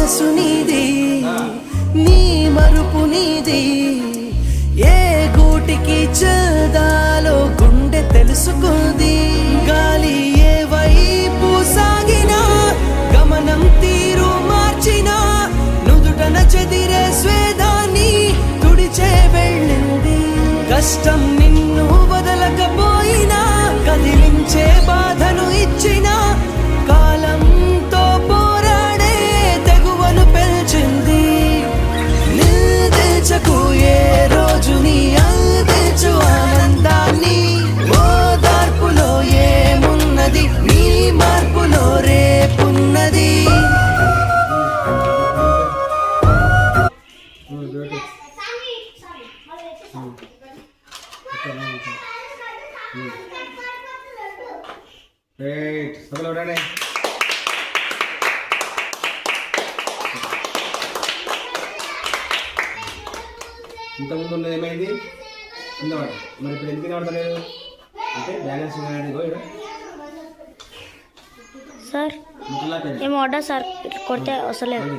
మనసు నీది, నీ మరుపు నీది. ఏ గూటికి చదాలో గుండె తెలుసుకుంది. గాలి ఏ వైపు సాగినా, గమనం తీరు మార్చినా, నుదుటన చెదిరే స్వేదాన్ని తుడిచే వెళ్ళింది. కష్టం నిన్ను వదలకపోయినా, కదిలించే బాధను ఇచ్చినా, కాలంతో పోరాడే తెగువను పెంచింది. నిల్దించకు ఏ రోజు నీ అందించు ఆనందాన్ని. ఓదార్పులో ఏమున్నది, నీ మార్పులో రేపున్నది. ఇంతకుముందు ఉన్నది ఏమైంది? ఉన్నవాడు మరి ఇప్పుడు ఎందుకు వినబడతలేదు అంటే బ్యాలెన్స్ సార్ ఏమో ఆర్డర్ సార్ కొడితే వస్తలేదు.